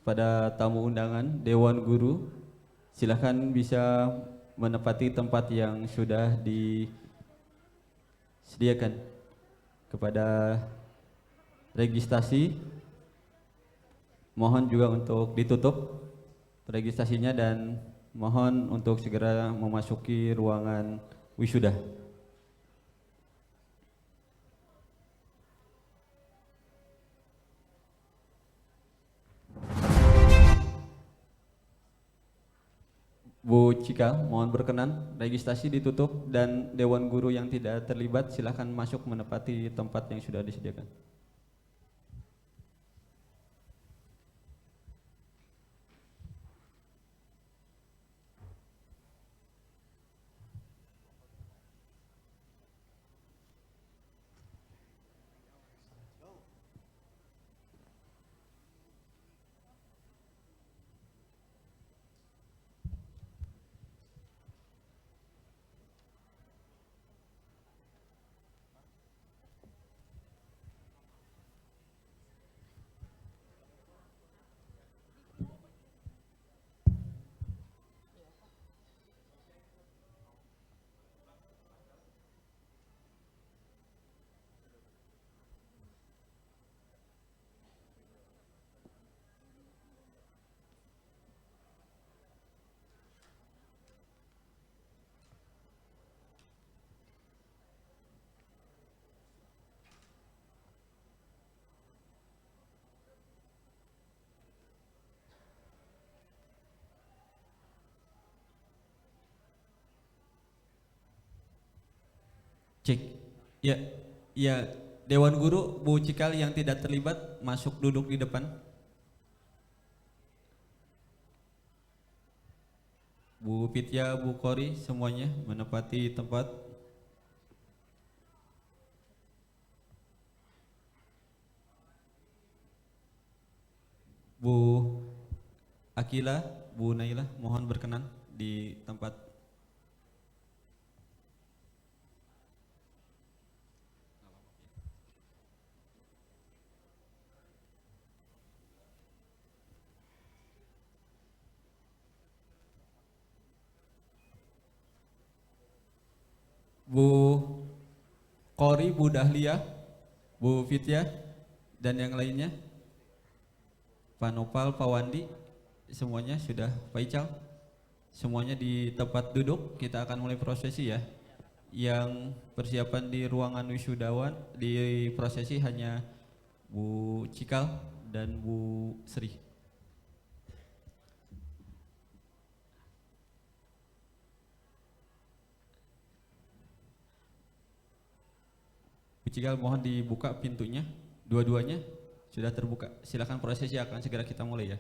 kepada tamu undangan, Dewan Guru, silakan bisa menempati tempat yang sudah disediakan. Kepada registrasi, mohon juga untuk ditutup registrasinya dan mohon untuk segera memasuki ruangan wisuda. Bu Cika, mohon berkenan, registrasi ditutup dan Dewan Guru yang tidak terlibat silahkan masuk menempati tempat yang sudah disediakan. Cek. Ya, ya, Dewan Guru, Bu Cikal yang tidak terlibat masuk duduk di depan. Bu Pitya, Bu Kori, semuanya menempati tempat. Bu Akila, Bu Naila, mohon berkenan di tempat. Bu Kori, Bu Dahlia, Bu Fitya, dan yang lainnya, Pak Nopal, Pak Wandi, semuanya sudah, Pak Ical, semuanya di tempat duduk. Kita akan mulai prosesi ya. Yang persiapan di ruangan wisudawan, di prosesi hanya Bu Cikal dan Bu Sri. Bu Cikal, mohon dibuka pintunya, dua-duanya sudah terbuka. Silakan, prosesi akan segera kita mulai ya.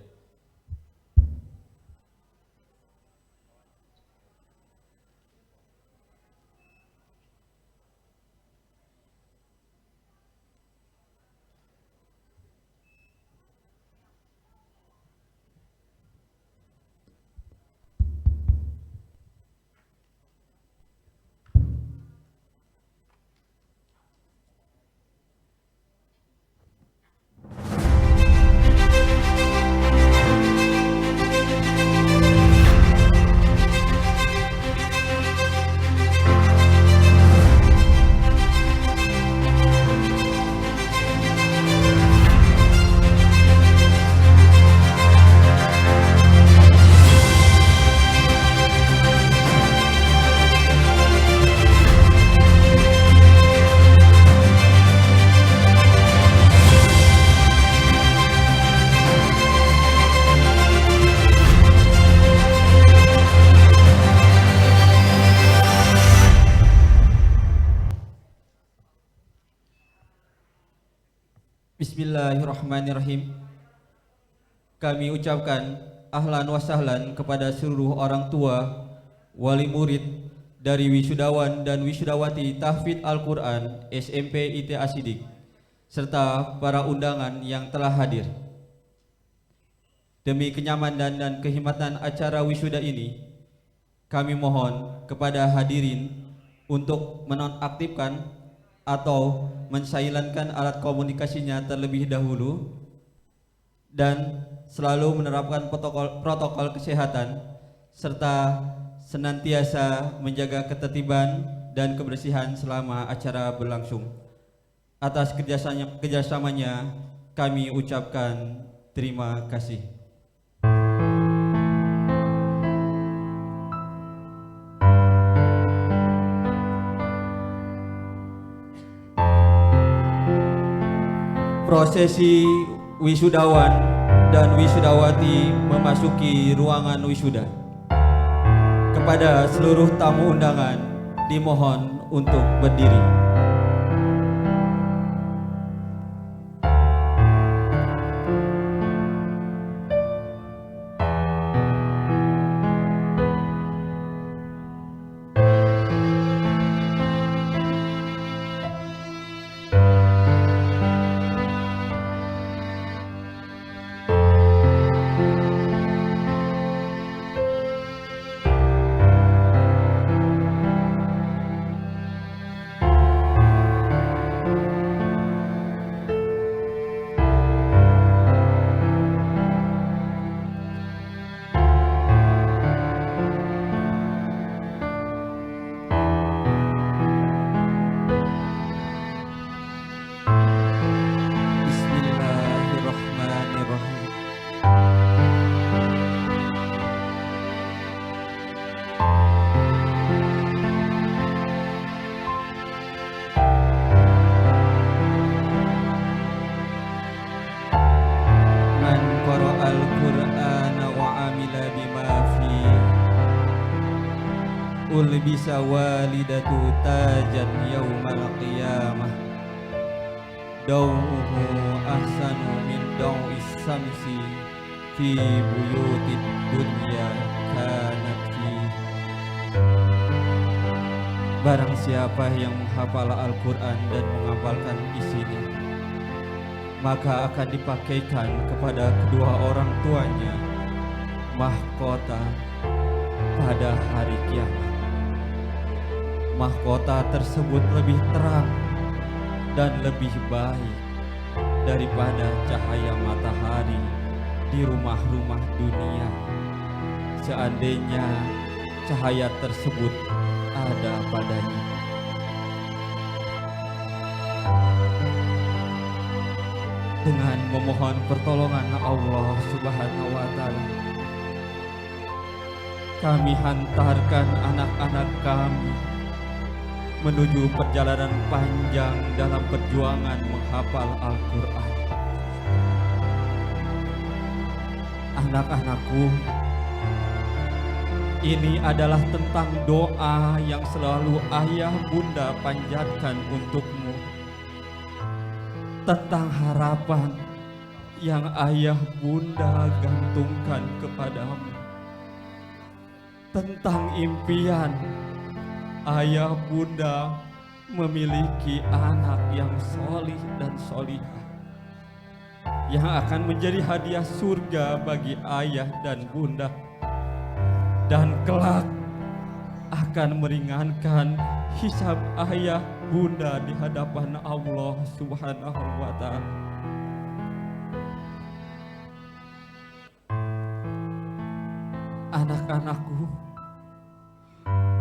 Bismillahirrahmanirrahim. Kami ucapkan ahlan wa sahlan kepada seluruh orang tua, wali murid dari wisudawan dan wisudawati Tahfidz Al-Quran SMP IT Asidik, serta para undangan yang telah hadir. Demi kenyamanan dan kehormatan acara wisuda ini, kami mohon kepada hadirin untuk menonaktifkan atau mensilentkan alat komunikasinya terlebih dahulu dan selalu menerapkan protokol kesehatan serta senantiasa menjaga ketertiban dan kebersihan selama acara berlangsung. Atas kerjasamanya kami ucapkan terima kasih. Prosesi wisudawan dan wisudawati memasuki ruangan wisuda. Kepada seluruh tamu undangan dimohon untuk berdiri. Bisa walidatu tajan yaumal qiyamah dawuhu ahsanu min dawis samsi fi buyutid dunya kanat fi. Barang siapa yang menghafal Al-Quran dan menghafalkan isinya, maka akan dipakaikan kepada kedua orang tuanya mahkota pada hari kiamat. Mahkota tersebut lebih terang dan lebih baik daripada cahaya matahari di rumah-rumah dunia, seandainya cahaya tersebut ada padanya. Dengan memohon pertolongan Allah Subhanahu wa Ta'ala, kami hantarkan anak-anak kami menuju perjalanan panjang dalam perjuangan menghafal Al-Quran. Anak-anakku, ini adalah tentang doa yang selalu ayah bunda panjatkan untukmu, tentang harapan yang ayah bunda gantungkan kepadamu, tentang impian ayah bunda memiliki anak yang solih dan solihah, yang akan menjadi hadiah surga bagi ayah dan bunda, dan kelak akan meringankan hisab ayah bunda di hadapan Allah Subhanahu wa Ta'ala. Anak-anakku,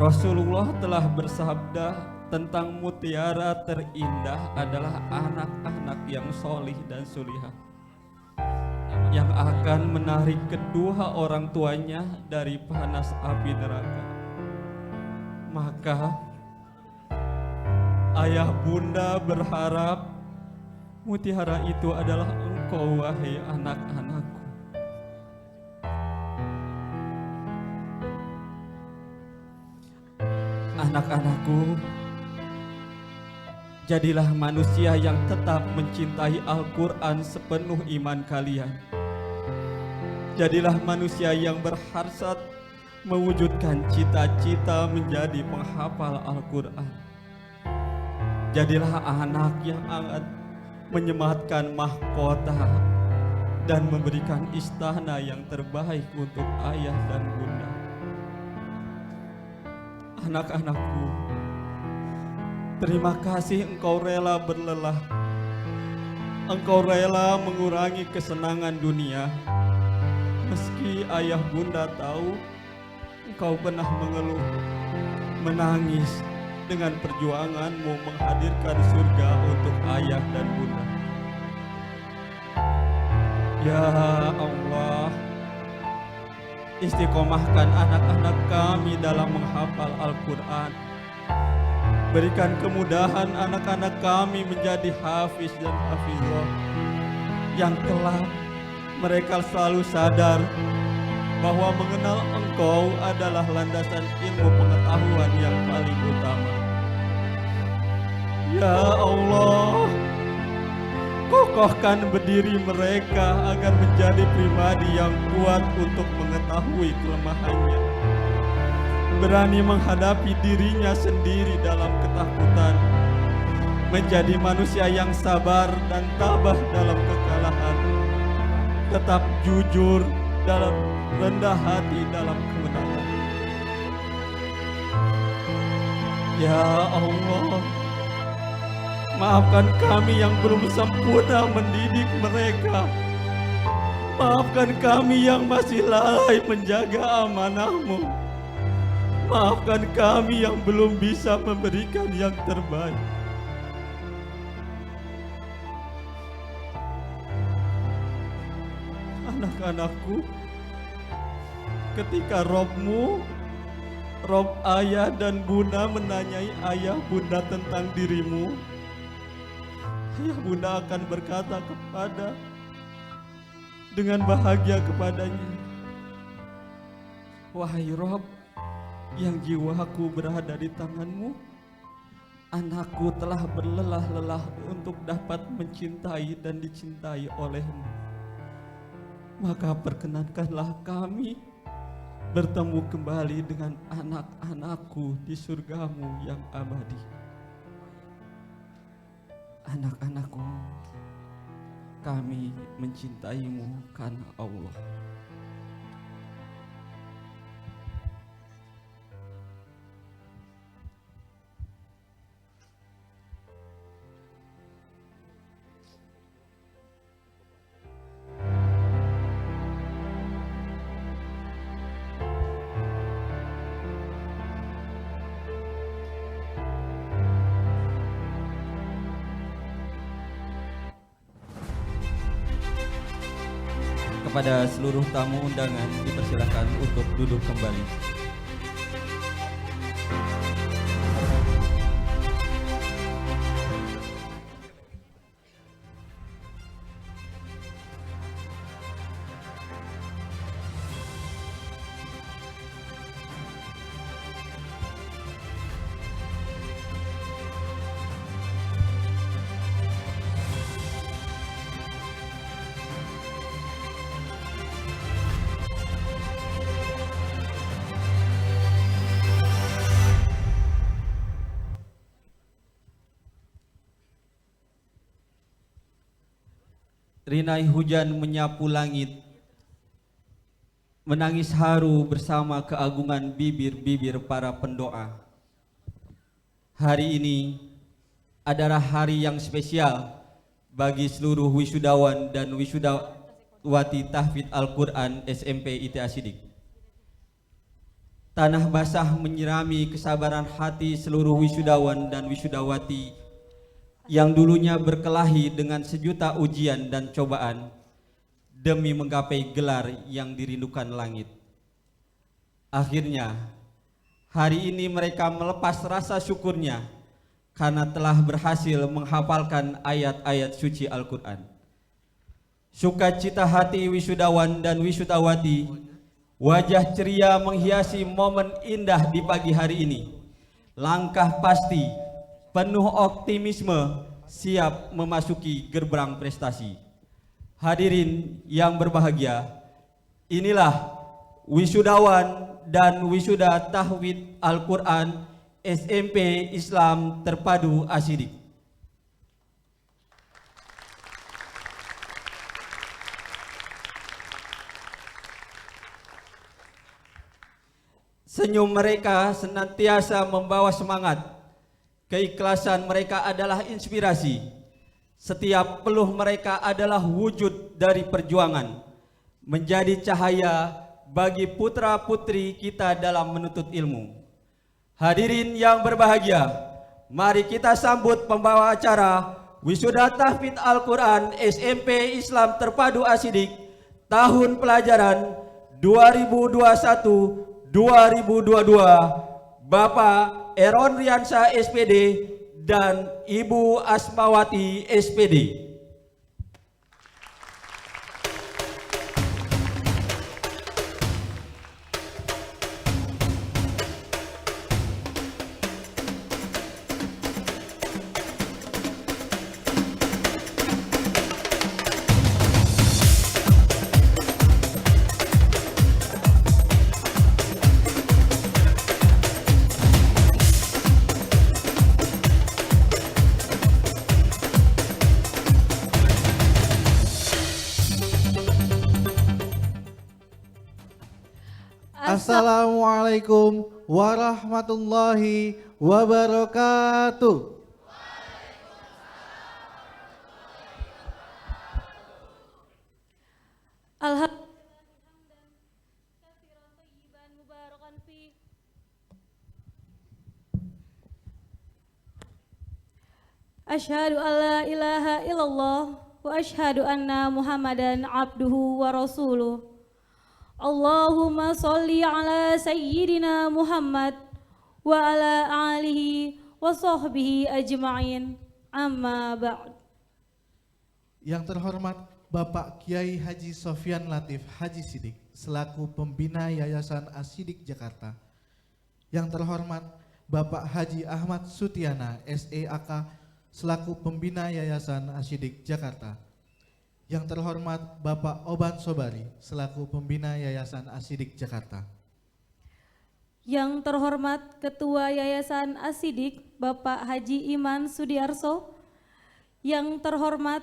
Rasulullah telah bersabda tentang mutiara terindah adalah anak-anak yang solih dan solihah, yang akan menarik kedua orang tuanya dari panas api neraka. Maka ayah bunda berharap mutiara itu adalah engkau, wahai anak-anakku. Anak-anakku, jadilah manusia yang tetap mencintai Al-Quran sepenuh iman kalian. Jadilah manusia yang berharsat mewujudkan cita-cita menjadi penghafal Al-Quran. Jadilah anak yang akan menyematkan mahkota dan memberikan istana yang terbaik untuk ayah dan bunda. Anak-anakku, terima kasih engkau rela berlelah. Engkau rela mengurangi kesenangan dunia Meski ayah bunda tahu engkau pernah mengeluh, menangis dengan perjuanganmu menghadirkan surga untuk ayah dan bunda. Ya Allah, istiqomahkan anak-anak kami dalam menghafal Al-Quran. Berikan kemudahan anak-anak kami menjadi hafiz dan hafizah, yang kelak mereka selalu sadar bahwa mengenal Engkau adalah landasan ilmu pengetahuan yang paling utama. Ya Allah, kokohkan berdiri mereka agar menjadi pribadi yang kuat untuk mengetahui kelemahannya, berani menghadapi dirinya sendiri dalam ketakutan, menjadi manusia yang sabar dan tabah dalam kekalahan, tetap jujur dalam rendah hati dalam kemenangan. Ya Allah, maafkan kami yang belum sempurna mendidik mereka. Maafkan kami yang masih lalai menjaga amanah-Mu. Maafkan kami yang belum bisa memberikan yang terbaik. Anak-anakku, ketika Robmu, Rob ayah dan bunda menanyai ayah bunda tentang dirimu, ayah bunda akan berkata dengan bahagia kepadanya, wahai Rob, yang jiwaku berada di tanganmu, anakku telah berlelah-lelah untuk dapat mencintai dan dicintai olehmu. Maka perkenankanlah kami bertemu kembali dengan anak-anakku di surgamu yang abadi. Anak-anakku, kami mencintaimu karena Allah. Kepada seluruh tamu undangan dipersilakan untuk duduk kembali. Rinai hujan menyapu langit, menangis haru bersama keagungan bibir-bibir para pendoa. Hari ini adalah hari yang spesial bagi seluruh wisudawan dan wisudawati tahfidz Al-Quran SMP ITA Sidik. Tanah basah menyirami kesabaran hati seluruh wisudawan dan wisudawati yang dulunya berkelahi dengan sejuta ujian dan cobaan demi menggapai gelar yang dirindukan langit. Akhirnya, hari ini mereka melepas rasa syukurnya karena telah berhasil menghafalkan ayat-ayat suci Al-Quran. Sukacita hati wisudawan dan wisudawati, wajah ceria menghiasi momen indah di pagi hari ini. Langkah pasti penuh optimisme, siap memasuki gerbang prestasi. Hadirin yang berbahagia, inilah wisudawan dan wisuda tahfidz Al-Quran SMP Islam Terpadu Asidik. Senyum mereka senantiasa membawa semangat. Keikhlasan mereka adalah inspirasi. Setiap peluh mereka adalah wujud dari perjuangan. menjadi cahaya bagi putra-putri kita dalam menuntut ilmu. Hadirin yang berbahagia, mari kita sambut pembawa acara Wisuda Tahfidz Al-Quran SMP Islam Terpadu Asidik tahun pelajaran 2021-2022, Bapak Eron Riansyah SPD dan Ibu Asmawati SPD. Assalamualaikum warahmatullahi wabarakatuh. Asyhadu an la ilaha illallah wa asyhadu anna Muhammadan abduhu wa rasuluh. Allahumma sholli ala sayyidina Muhammad wa ala alihi wa sahbihi ajma'in. Amma ba'd. Yang terhormat Bapak Kiai Haji Sofyan Latif Haji Sidik selaku pembina Yayasan Asidik Jakarta. Yang terhormat Bapak Haji Ahmad Sutiana SEAK selaku pembina Yayasan Asidik Jakarta. Yang terhormat Bapak Oban Sobari selaku pembina Yayasan Asidik Jakarta. Yang terhormat Ketua Yayasan Asidik Bapak Haji Iman Sudiarso. Yang terhormat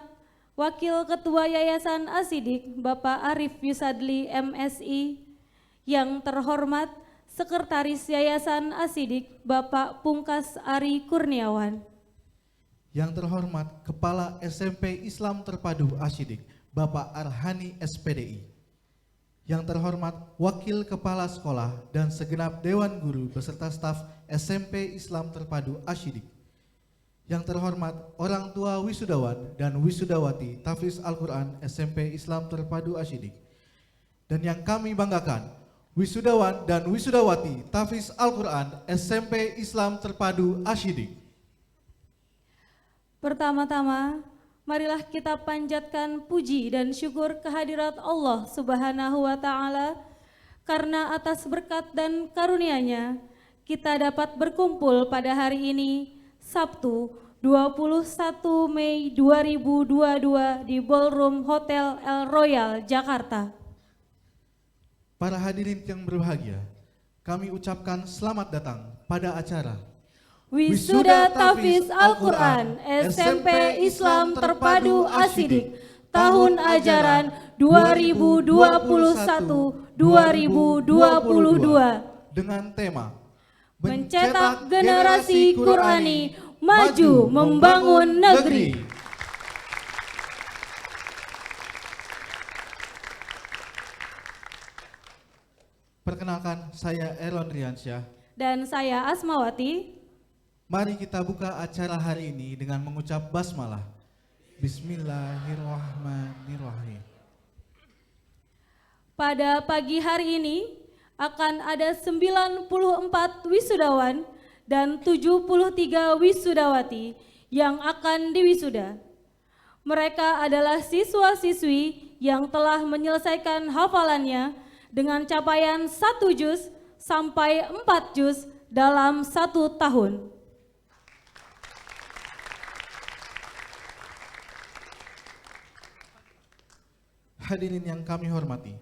Wakil Ketua Yayasan Asidik Bapak Arif Yusadli MSI. Yang terhormat Sekretaris Yayasan Asidik Bapak Pungkas Ari Kurniawan. Yang terhormat Kepala SMP Islam Terpadu Asidik Bapak Arhani SPDI. Yang terhormat Wakil Kepala Sekolah dan segenap Dewan Guru beserta staf SMP Islam Terpadu Asidik. Yang terhormat orang tua wisudawan dan wisudawati Tahfidz Al-Quran SMP Islam Terpadu Asidik. Dan yang kami banggakan, wisudawan dan wisudawati Tahfidz Al-Quran SMP Islam Terpadu Asidik. Pertama-tama, marilah kita panjatkan puji dan syukur kehadirat Allah Subhanahu wa Ta'ala, karena atas berkat dan karunia-Nya kita dapat berkumpul pada hari ini, Sabtu 21 Mei 2022 di Ballroom Hotel El Royal, Jakarta. Para hadirin yang berbahagia, kami ucapkan selamat datang pada acara Wisuda Tahfidz Al-Quran SMP Islam Terpadu Asidik tahun ajaran 2021-2022 dengan tema Mencetak Generasi Qurani Maju Membangun Negeri. Perkenalkan, saya Eron Riansyah Dan saya Asmawati. Mari kita buka acara hari ini dengan mengucap basmalah. Bismillahirrahmanirrahim. Pada pagi hari ini akan ada 94 wisudawan dan 73 wisudawati yang akan diwisuda. Mereka adalah siswa-siswi yang telah menyelesaikan hafalannya dengan capaian 1 juz sampai 4 juz dalam 1 tahun. Hadirin yang kami hormati,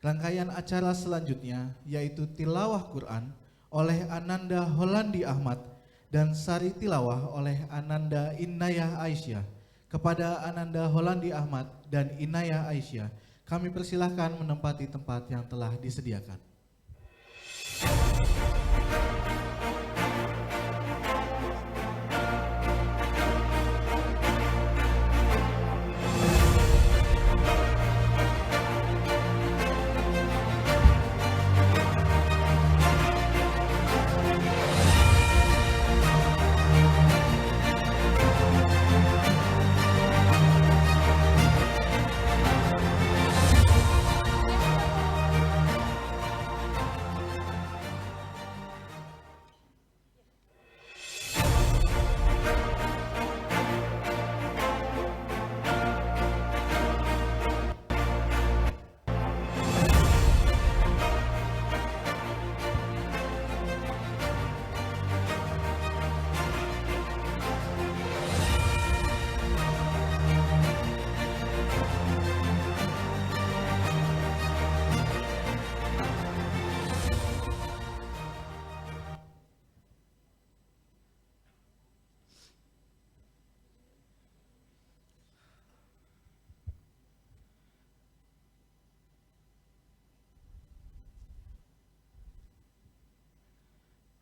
rangkaian acara selanjutnya yaitu Tilawah Quran oleh Ananda Holandi Ahmad dan Sari Tilawah oleh Ananda Inayah Aisyah. Kepada Ananda Holandi Ahmad dan Inayah Aisyah, kami persilahkan menempati tempat yang telah disediakan.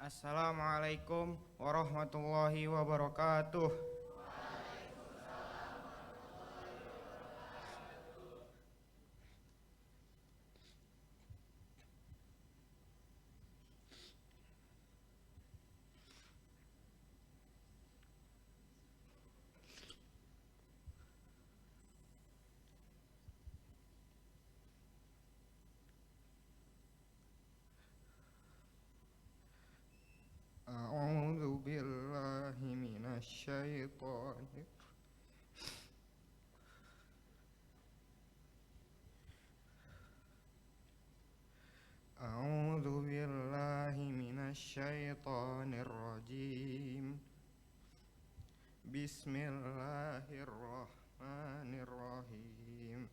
Assalamualaikum warahmatullahi wabarakatuh. A'udzu billahi minasyaitonir A'udzu billahi minasyaitonir rajim. Bismillahirrahmanirrahim.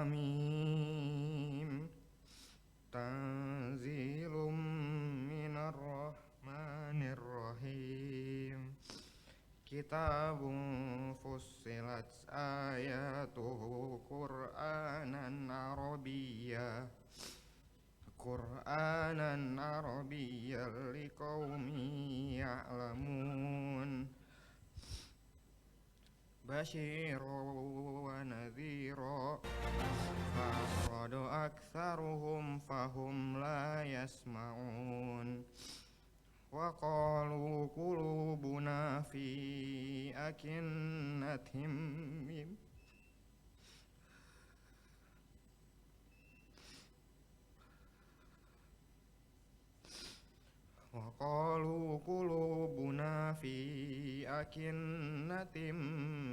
Hamim. Tanzilum minar rahmanir rahim. Kitabun fussilat ayatuhu Qur'anan Arabiyya liqaumin ya'lamun. Basyiran wa nadhira fa'aradu aktsaruhum fahum la yasma'un. Wa qalu qulubuna fi akinnatin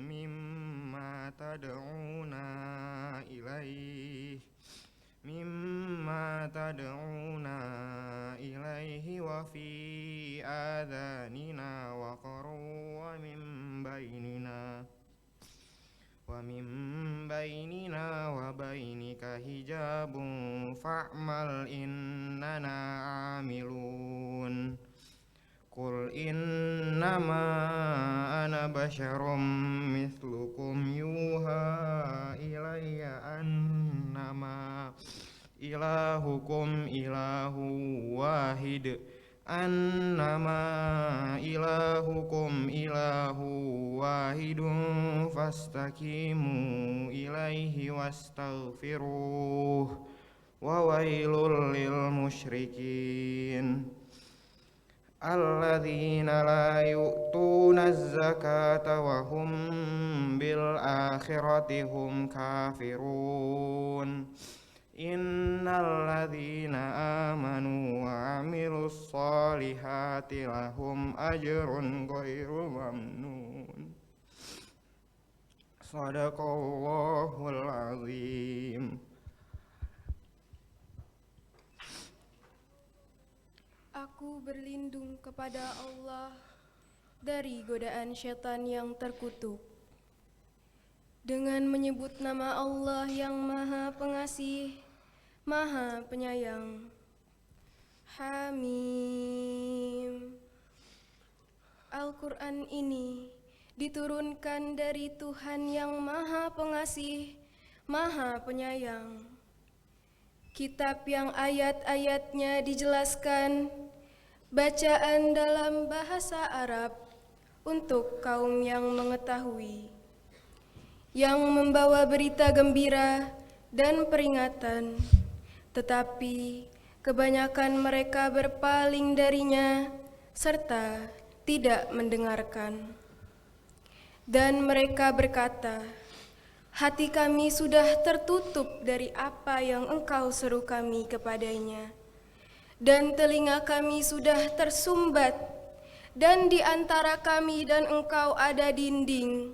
mimma tad'una ilaihi wa fi adhanina waqarun wa min bainina wa bainika hijabun fa'mal innana 'amilun. Qul innama ana basyarum mithlukum yuha ilayya annama ilahukum ilahu wahid fastaqimu ilaihi wastaghfiruh wa wailul lil musyrikin alladzina la yu'tuna az-zakata wa hum bil akhirati hum kafirun. Innal ladzina amanu wa 'amilus solihati lahum ajrun ghairu mamnun. Shadaqallahul azim. Aku berlindung kepada Allah dari godaan syaitan yang terkutuk. Dengan menyebut nama Allah yang Maha Pengasih, Maha Penyayang. Hamim. Al-Quran ini diturunkan dari Tuhan yang Maha Pengasih, Maha Penyayang. Kitab yang ayat-ayatnya dijelaskan, bacaan dalam bahasa Arab untuk kaum yang mengetahui, yang membawa berita gembira dan peringatan, tetapi kebanyakan mereka berpaling darinya serta tidak mendengarkan. Dan mereka berkata, hati kami sudah tertutup dari apa yang Engkau seru kami kepadanya, dan telinga kami sudah tersumbat, dan di antara kami dan Engkau ada dinding.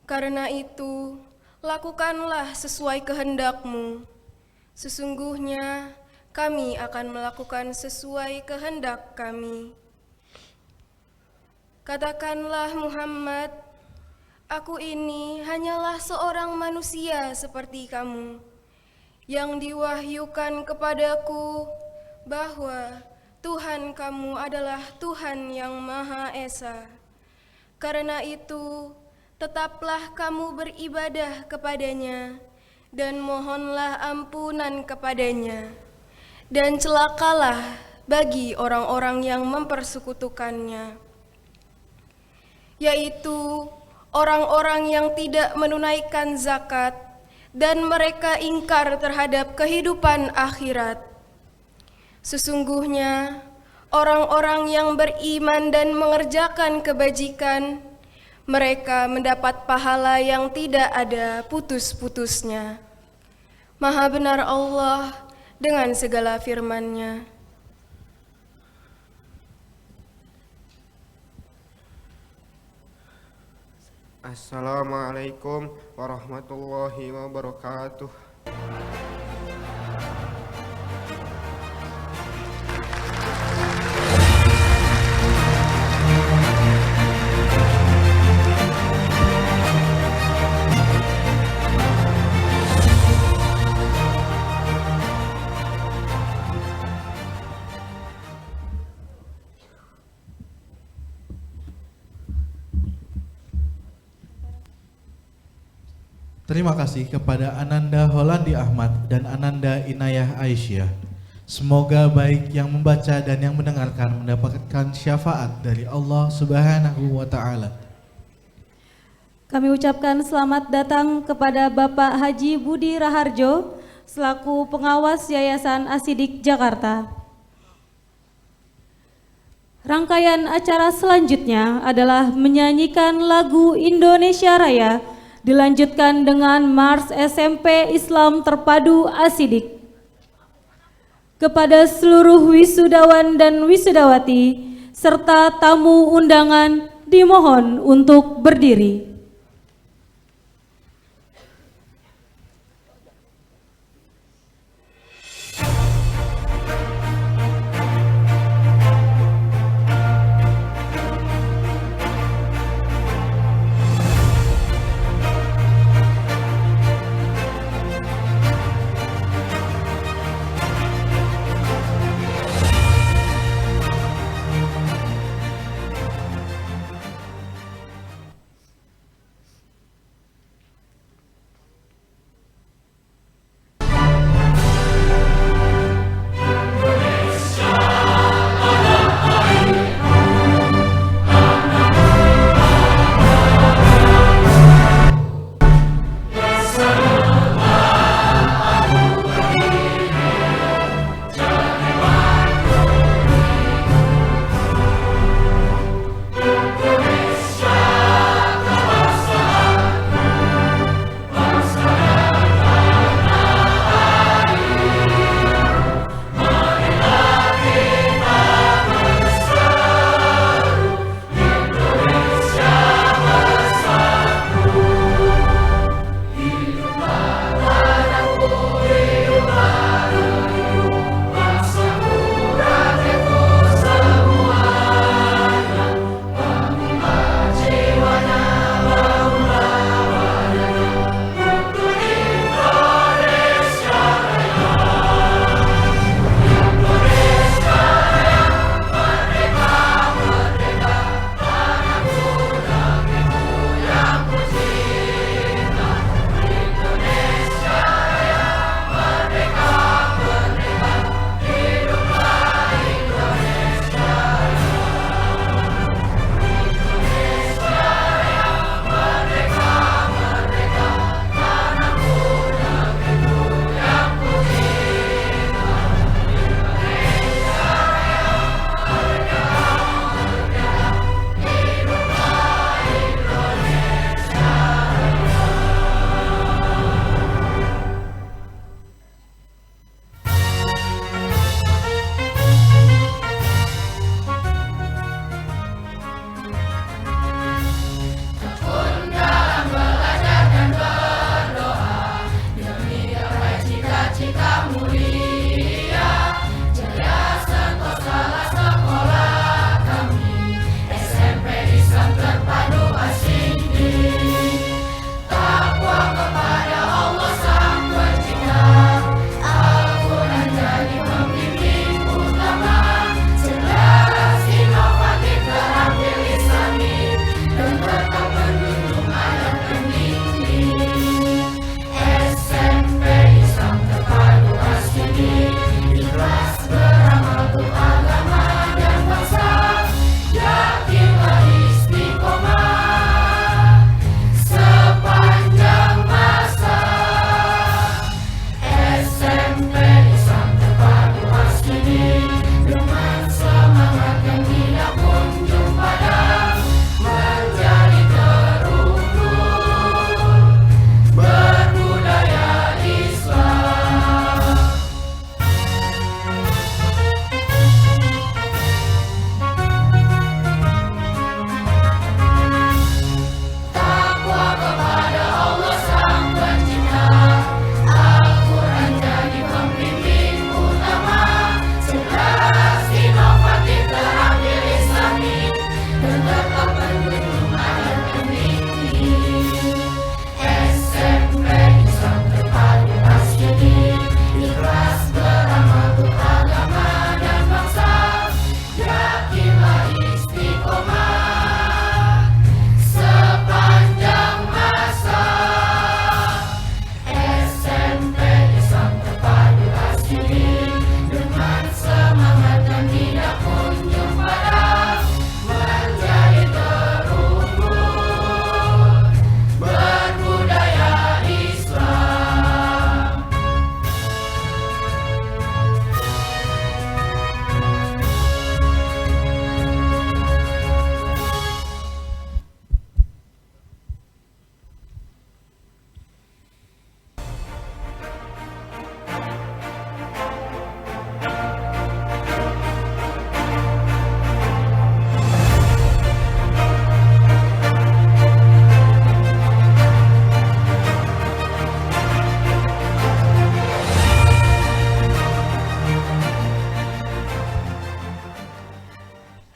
Karena itu, lakukanlah sesuai kehendak-Mu. Sesungguhnya kami akan melakukan sesuai kehendak kami. Katakanlah Muhammad, aku ini hanyalah seorang manusia seperti kamu, yang diwahyukan kepadaku bahwa Tuhan kamu adalah Tuhan yang Maha Esa. Karena itu, tetaplah kamu beribadah kepadanya dan mohonlah ampunan kepadanya. Dan celakalah bagi orang-orang yang mempersekutukannya, yaitu orang-orang yang tidak menunaikan zakat dan mereka ingkar terhadap kehidupan akhirat. Sesungguhnya orang-orang yang beriman dan mengerjakan kebajikan, mereka mendapat pahala yang tidak ada putus-putusnya. Maha benar Allah dengan segala firman-Nya. Assalamualaikum warahmatullahi wabarakatuh. Terima kasih kepada Ananda Holandi Ahmad dan Ananda Inayah Aisyah. Semoga baik yang membaca dan yang mendengarkan mendapatkan syafaat dari Allah Subhanahu wa Ta'ala. Kami ucapkan selamat datang kepada Bapak Haji Budi Raharjo selaku pengawas Yayasan Asidik Jakarta. Rangkaian acara selanjutnya adalah menyanyikan lagu Indonesia Raya, dilanjutkan dengan Mars SMP Islam Terpadu Asidik. Kepada seluruh wisudawan dan wisudawati serta tamu undangan dimohon untuk berdiri.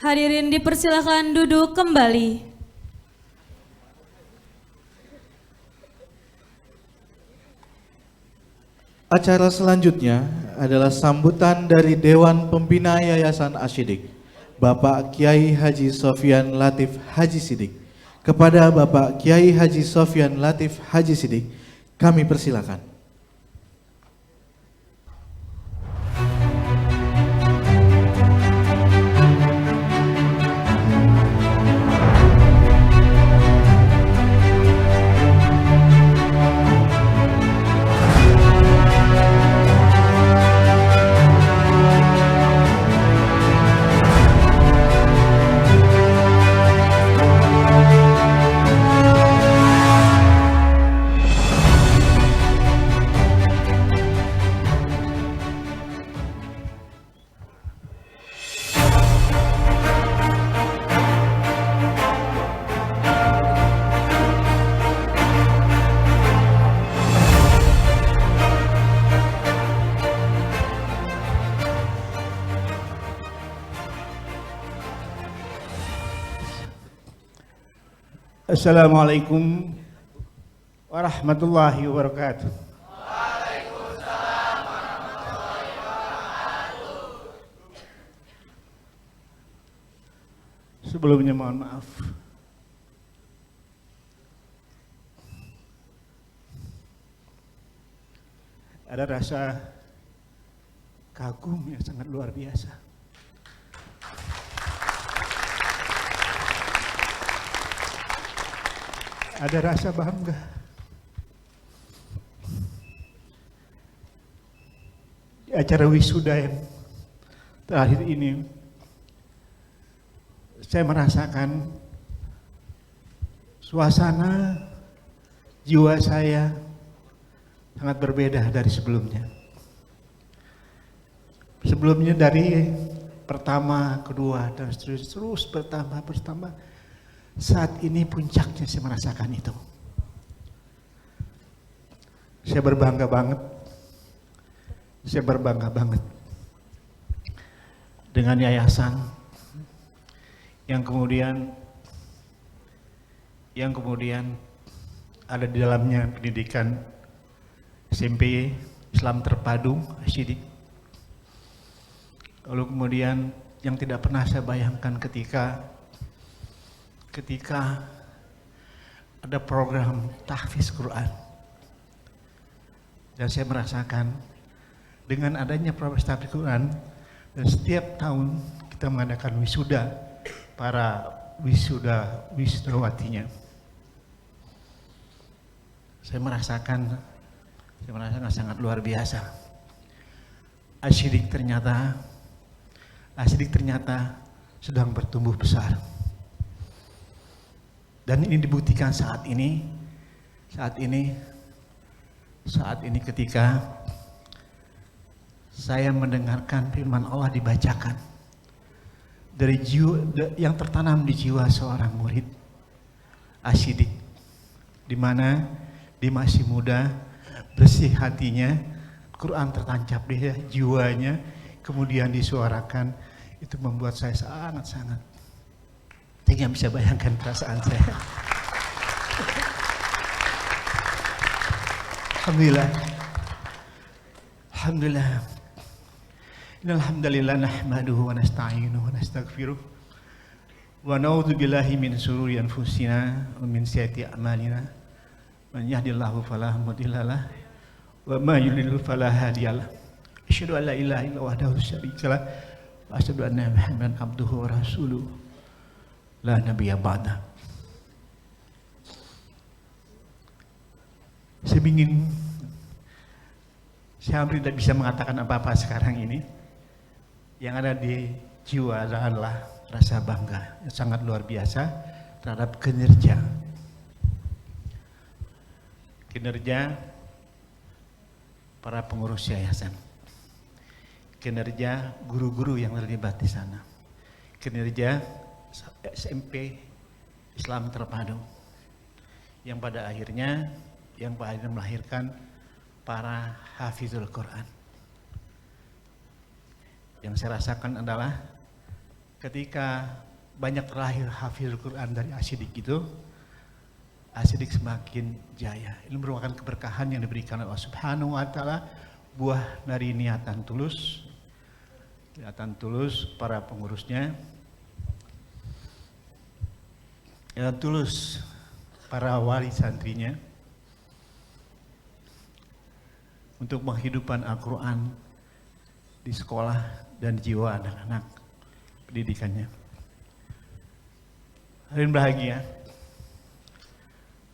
Hadirin dipersilakan duduk kembali. Acara selanjutnya adalah sambutan dari Dewan Pembina Yayasan Asyidik, Bapak Kiai Haji Sofyan Latif Haji Sidik. Kepada Bapak Kiai Haji Sofyan Latif Haji Sidik, kami persilakan. Assalamualaikum warahmatullahi wabarakatuh. Sebelumnya mohon maaf. Ada rasa kagum yang sangat luar biasa. Ada rasa bangga. Di acara wisuda yang terakhir ini, saya merasakan suasana jiwa saya sangat berbeda dari sebelumnya. Sebelumnya dari pertama, kedua, dan terus bertambah. Saat ini puncaknya saya merasakan itu. Saya berbangga banget dengan yayasan yang kemudian ada di dalamnya pendidikan SMP Islam Terpadu Asyidik. Lalu kemudian yang tidak pernah saya bayangkan ketika ada program tahfiz Quran, dan saya merasakan dengan adanya program tahfiz Quran, dan setiap tahun kita mengadakan wisuda para wisudawatinya, saya merasakan sangat luar biasa. Asyidik ternyata sedang bertumbuh besar. Dan ini dibuktikan saat ini ketika saya mendengarkan firman Allah dibacakan dari jiwa yang tertanam di jiwa seorang murid asyidik, di mana dia masih muda, bersih hatinya, Quran tertancap di jiwanya, kemudian disuarakan. Itu membuat saya sangat tidak bisa bayangkan perasaan saya. Alhamdulillah. Innal hamdalillah nahmaduhu wa nasta'inuhu wa nastaghfiruh wa na'udzu billahi min shururi anfusina wa min sayyiati a'malina. Man yahdihillahu fala mudhillalah wa may yudlil fala hadiyalah. Asyhadu an la ilaha illallah wahdahu la syarikalah wa asyhadu anna Muhammadan abduhu wa rasuluh. La nabiyya ba'da. Saya hampir tidak bisa mengatakan apa-apa sekarang ini. Yang ada di jiwa adalah rasa bangga yang sangat luar biasa terhadap kinerja para pengurus yayasan, kinerja guru-guru yang terlibat di sana, kinerja SMP Islam Terpadu yang pada akhirnya melahirkan para hafizul Quran. Yang saya rasakan adalah ketika banyak terlahir hafizul Quran dari Asyidik itu, Asyidik semakin jaya. Ini merupakan keberkahan yang diberikan oleh Allah Subhanahu wa Ta'ala, buah dari niatan tulus para pengurusnya, niatan tulus para wali santrinya untuk menghidupkan Al-Quran di sekolah dan jiwa anak-anak pendidikannya. Hari ini bahagia,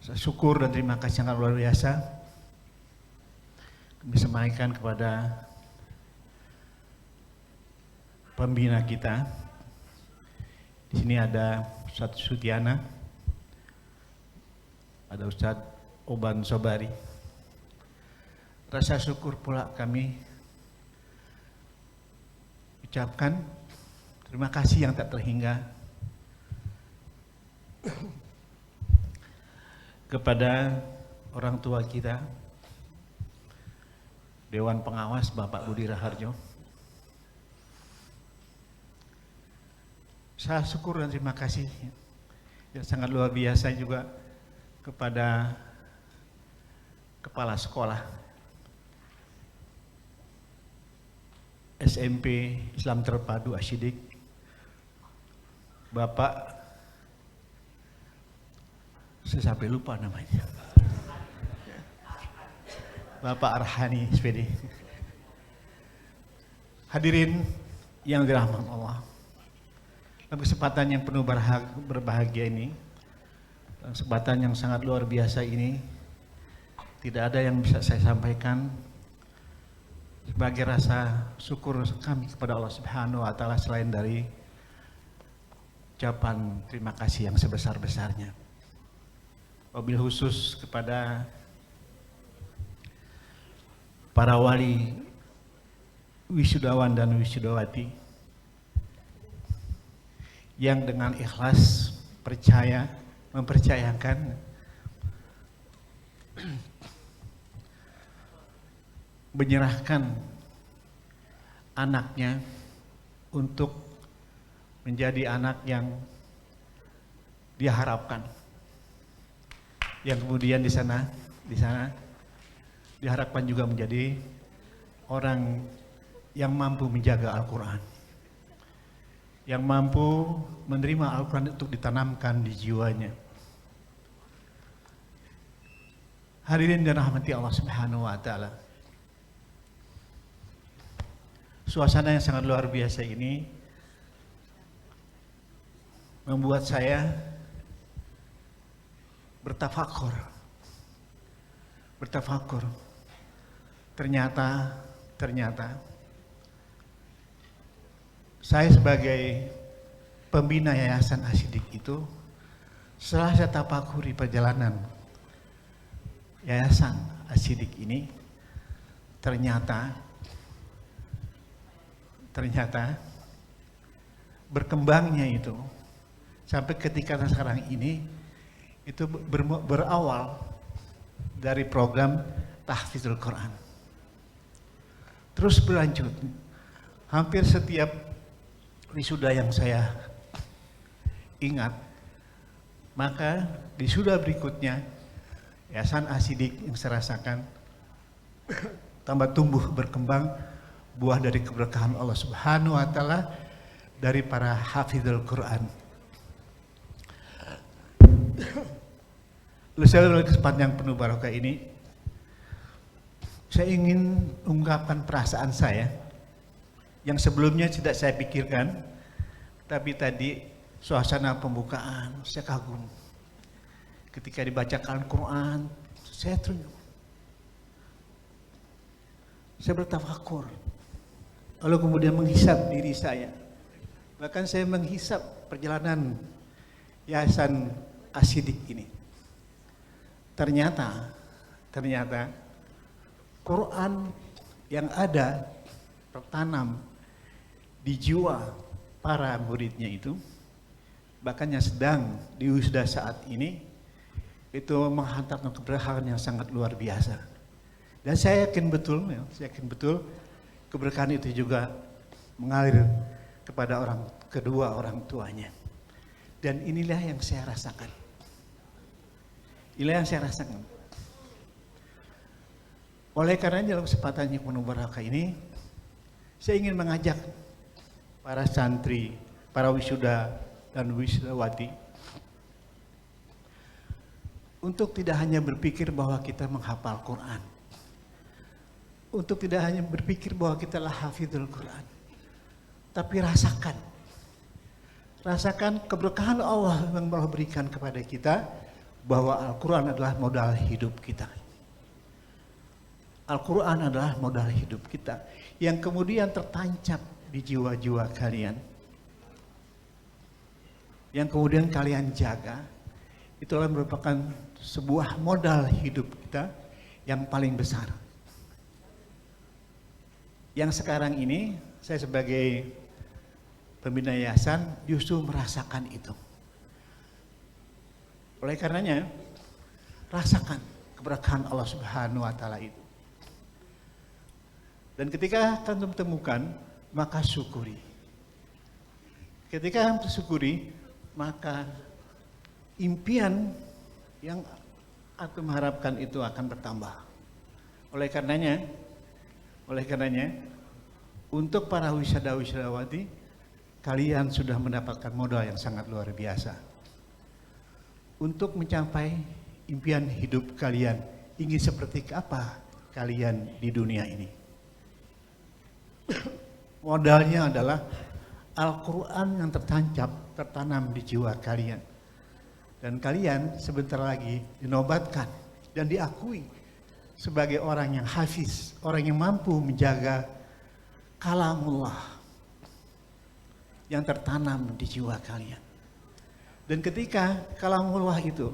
saya syukur dan terima kasih yang luar biasa kami sampaikan kepada pembina kita. Di sini ada Ustadz Sutiana, ada Ustadz Oban Sobari. Rasa syukur pula kami ucapkan terima kasih yang tak terhingga kepada orang tua kita, Dewan Pengawas Bapak Budi Raharjo. Saya syukur dan terima kasih yang sangat luar biasa juga kepada kepala sekolah SMP Islam Terpadu Asyidik, Bapak, saya sampai lupa namanya, Bapak Arhani SPD. Hadirin yang dirahmati Allah, dalam kesempatan yang penuh berbahagia ini, kesempatan yang sangat luar biasa ini, tidak ada yang bisa saya sampaikan sebagai rasa syukur kami kepada Allah Subhanahu wa Ta'ala selain dari ucapan terima kasih yang sebesar-besarnya. Wabil khusus kepada para wali wisudawan dan wisudawati yang dengan ikhlas mempercayakan menyerahkan anaknya untuk menjadi anak yang diharapkan, yang kemudian di sana diharapkan juga menjadi orang yang mampu menjaga Al-Quran, yang mampu menerima Al-Quran untuk ditanamkan di jiwanya. Hadirin dan rahmati Allah Subhanahu wa Ta'ala, suasana yang sangat luar biasa ini membuat saya bertafakur. Ternyata saya sebagai pembina Yayasan Asyidik itu, setelah saya tafakuri perjalanan Yayasan Asyidik ini, ternyata berkembangnya itu sampai ketika sekarang ini itu berawal dari program tahfizul Quran, terus berlanjut. Hampir setiap wisuda yang saya ingat, maka di wisuda berikutnya Yayasan Asyidik yang saya rasakan tambah tumbuh berkembang, buah dari keberkahan Allah Subhanahu wa Ta'ala dari para hafizul Quran. Lalu saya dalam kesempatan yang penuh barokah ini, saya ingin ungkapkan perasaan saya yang sebelumnya tidak saya pikirkan, tapi tadi suasana pembukaan saya kagum. Ketika dibacakan Quran, saya bertafakur. Lalu kemudian menghisap diri saya. Bahkan saya menghisap perjalanan Yayasan Asyidik ini. Ternyata Quran yang ada tertanam di jiwa para muridnya itu, bahkan yang sedang diwisuda saat ini, itu menghantarkan keberkahan yang sangat luar biasa. Dan saya yakin betul keberkahan itu juga mengalir kepada orang kedua orang tuanya. Dan inilah yang saya rasakan. Inilah yang saya rasakan. Oleh karena dalam kesempatan yang penuh barokah ini, saya ingin mengajak para santri, para wisuda dan wisudawati untuk tidak hanya berpikir bahwa kita menghafal Quran, untuk tidak hanya berpikir bahwa kita lah hafidhul Quran, tapi rasakan keberkahan Allah yang Allah berikan kepada kita, bahwa Al-Quran adalah modal hidup kita. Al-Quran adalah modal hidup kita yang kemudian tertancap di jiwa-jiwa kalian, yang kemudian kalian jaga. Itulah merupakan sebuah modal hidup kita yang paling besar. Yang sekarang ini saya sebagai pembina yayasan justru merasakan itu. Oleh karenanya, rasakan keberkahan Allah Subhanahu wa taala itu. Dan ketika antum temukan, maka syukuri. Ketika antum syukuri, maka impian yang antum harapkan itu akan bertambah. Oleh karenanya, untuk para wisada-wisadawati, kalian sudah mendapatkan modal yang sangat luar biasa. Untuk mencapai impian hidup kalian, ingin seperti apa kalian di dunia ini? Modalnya adalah Al-Quran yang tertanam di jiwa kalian. Dan kalian sebentar lagi dinobatkan dan diakui sebagai orang yang hafiz, orang yang mampu menjaga kalamullah yang tertanam di jiwa kalian. Dan ketika kalamullah itu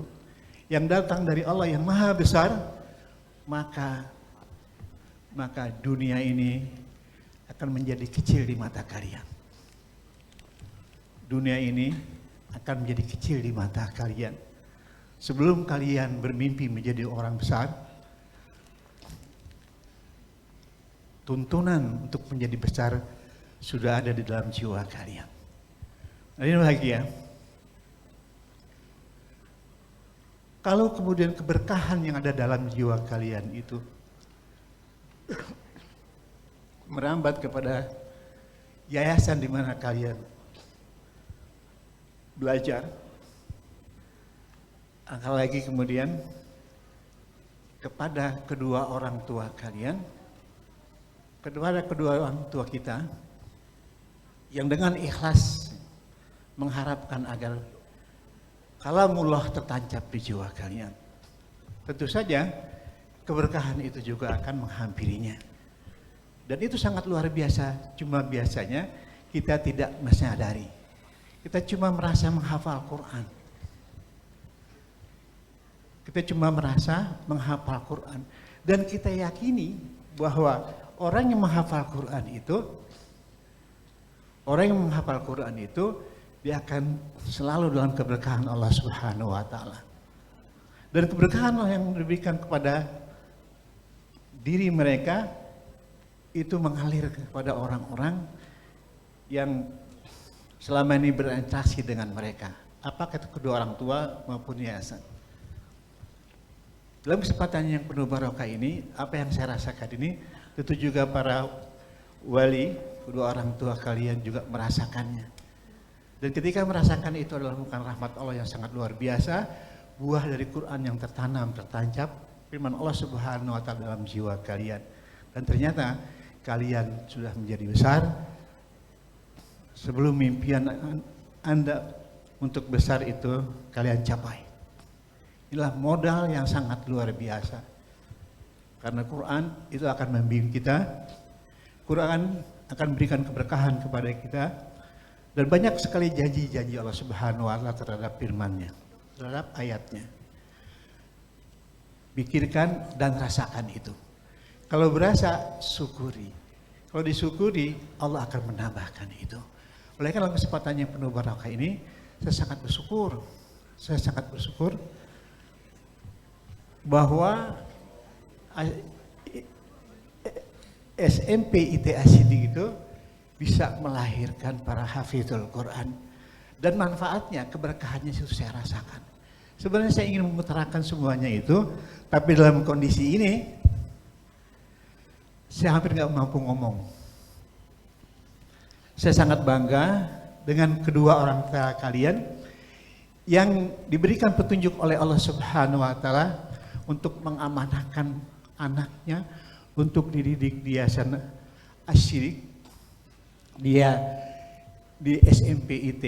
yang datang dari Allah yang maha besar, maka dunia ini akan menjadi kecil di mata kalian. Dunia ini akan menjadi kecil di mata kalian. Sebelum kalian bermimpi menjadi orang besar, tuntunan untuk menjadi besar sudah ada di dalam jiwa kalian. Nah, ini bahagia. Kalau kemudian keberkahan yang ada dalam jiwa kalian itu merambat kepada yayasan di mana kalian belajar, apalagi kemudian kepada kedua orang tua kalian, kepada kedua orang tua kita yang dengan ikhlas mengharapkan agar kalamullah tertancap di jiwa kalian. Tentu saja keberkahan itu juga akan menghampirinya. Dan itu sangat luar biasa, cuma biasanya kita tidak menyadari. Kita cuma merasa menghafal Quran. Kita cuma merasa menghafal Quran. Dan kita yakini bahwa orang yang menghafal Quran itu, dia akan selalu dalam keberkahan Allah Subhanahu wa taala. Dan keberkahan Allah yang diberikan kepada diri mereka itu mengalir kepada orang-orang yang selama ini berinteraksi dengan mereka, apakah itu kedua orang tua maupun yayasan. Dalam kesempatan yang penuh barokah ini, apa yang saya rasakan ini, tentu juga para wali, kedua orang tua kalian juga merasakannya. Dan ketika merasakan itu adalah bukan rahmat Allah yang sangat luar biasa, buah dari Quran yang tertancap, firman Allah Subhanahu wa taala dalam jiwa kalian. Dan ternyata kalian sudah menjadi besar sebelum mimpian Anda untuk besar itu kalian capai. Inilah modal yang sangat luar biasa. Karena Quran itu akan membimbing kita, Quran akan memberikan keberkahan kepada kita, dan banyak sekali janji-janji Allah Subhanahu wa taala terhadap firman-Nya, terhadap ayatnya. Pikirkan dan rasakan itu. Kalau berasa, syukuri. Kalau disyukuri, Allah akan menambahkan itu. Oleh karena kesempatan yang penuh barokah ini, saya sangat bersyukur bahwa SMP IT Asyidik itu bisa melahirkan para hafizul Quran. Dan manfaatnya, keberkahannya itu saya rasakan. Sebenarnya saya ingin mengutarakan semuanya itu, tapi dalam kondisi ini, saya hampir nggak mampu ngomong. Saya sangat bangga dengan kedua orang tua kalian yang diberikan petunjuk oleh Allah Subhanahu wa Ta'ala untuk mengamanahkan anaknya untuk dididik di Yayasan Asyidik. Dia di SMP IT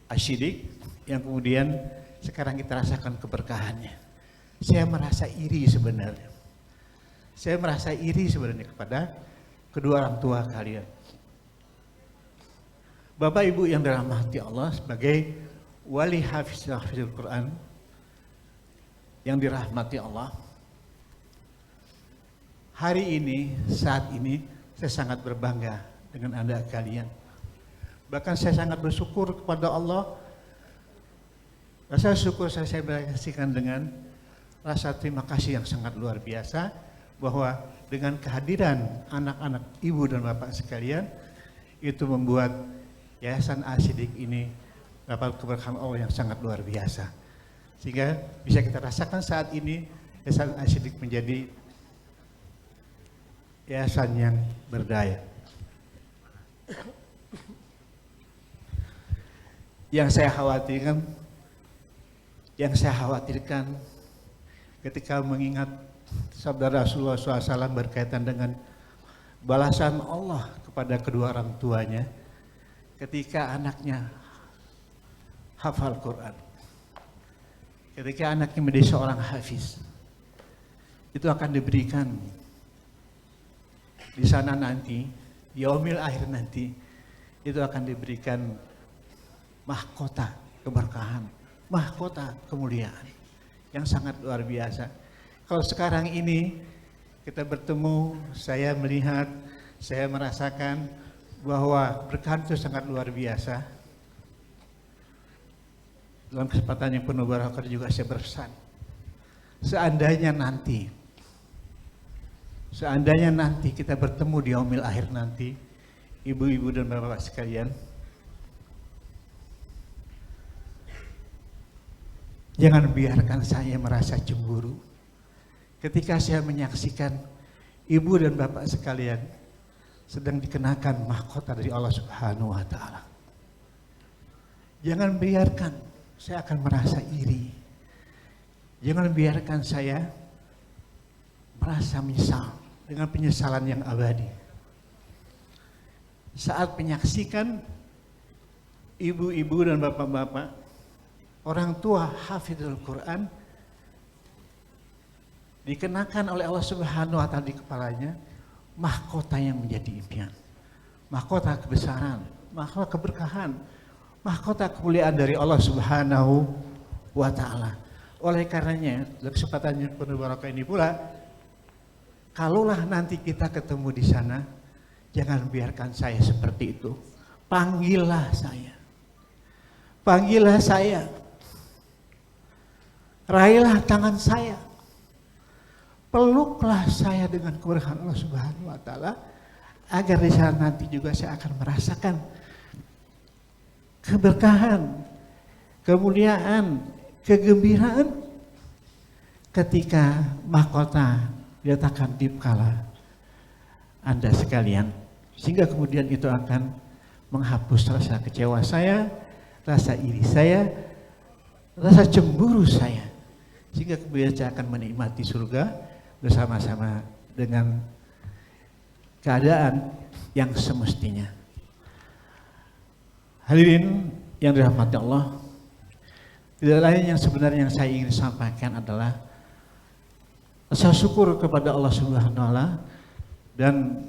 Asyidik yang kemudian sekarang kita rasakan keberkahannya. Saya merasa iri sebenarnya. Saya merasa iri sebenarnya kepada kedua orang tua kalian. Bapak Ibu yang dirahmati Allah, sebagai wali hafizul Quran yang dirahmati Allah, hari ini, saat ini saya sangat berbangga dengan Anda kalian. Bahkan saya sangat bersyukur kepada Allah. Rasa syukur saya berikan dengan rasa terima kasih yang sangat luar biasa, bahwa dengan kehadiran anak-anak ibu dan bapak sekalian, itu membuat Yayasan Asyidik ini dapat keberkahan Allah yang sangat luar biasa. Sehingga bisa kita rasakan saat ini Yayasan Asyidik menjadi yayasan yang berdaya. Yang saya khawatirkan ketika mengingat sabda Rasulullah SAW berkaitan dengan balasan Allah kepada kedua orang tuanya ketika anaknya hafal Quran, ketika anaknya menjadi seorang hafiz, itu akan diberikan di sana nanti, di yaumil akhir nanti, itu akan diberikan mahkota keberkahan, mahkota kemuliaan yang sangat luar biasa. Kalau sekarang ini kita bertemu, saya melihat, saya merasakan bahwa berkah itu sangat luar biasa. Dalam kesempatan yang penuh barakah juga saya berpesan, seandainya nanti kita bertemu di yaumil akhir nanti, ibu-ibu dan bapak-bapak sekalian, jangan biarkan saya merasa cemburu ketika saya menyaksikan ibu dan bapak sekalian sedang dikenakan mahkota dari Allah Subhanahu wa Ta'ala. Jangan biarkan saya akan merasa iri. Jangan biarkan saya merasa menyesal dengan penyesalan yang abadi. Saat menyaksikan ibu-ibu dan bapak-bapak, orang tua hafizul Quran, dikenakan oleh Allah Subhanahu wa Ta'ala di kepalanya mahkota yang menjadi impian, mahkota kebesaran, mahkota keberkahan, mahkota kemuliaan dari Allah Subhanahu wa Ta'ala. Oleh karenanya, dalam kesempatan yang penuh barakah ini pula, kalaulah nanti kita ketemu di sana, jangan biarkan saya seperti itu. Panggillah saya. Panggillah saya. Raihlah tangan saya. Peluklah saya dengan keberkahan Allah Subhanahu wa Ta'ala, agar di sana nanti juga saya akan merasakan keberkahan, kemuliaan, kegembiraan ketika mahkota diletakkan di kepala Anda sekalian, sehingga kemudian itu akan menghapus rasa kecewa saya, rasa iri saya, rasa cemburu saya, sehingga kemudian saya akan menikmati surga bersama-sama dengan keadaan yang semestinya. Hadirin yang dirahmati Allah, tidak lain yang sebenarnya yang saya ingin sampaikan adalah rasa syukur kepada Allah Subhanahu wa Ta'ala dan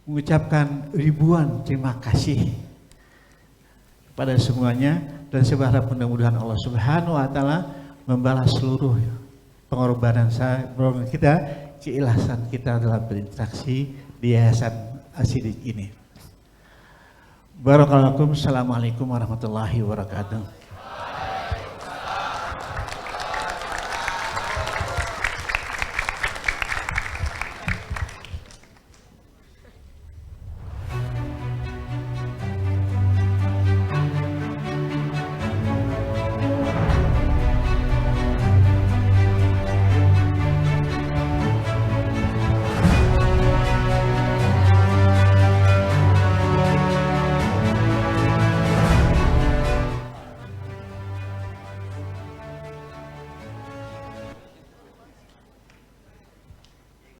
mengucapkan ribuan terima kasih kepada semuanya, dan saya berharap mudah-mudahan Allah Subhanahu wa Ta'ala membalas seluruh pengorbanan kita, keikhlasan kita dalam berinteraksi di Yayasan Asyidik ini. Barakallahu fikum. Assalamualaikum warahmatullahi wabarakatuh.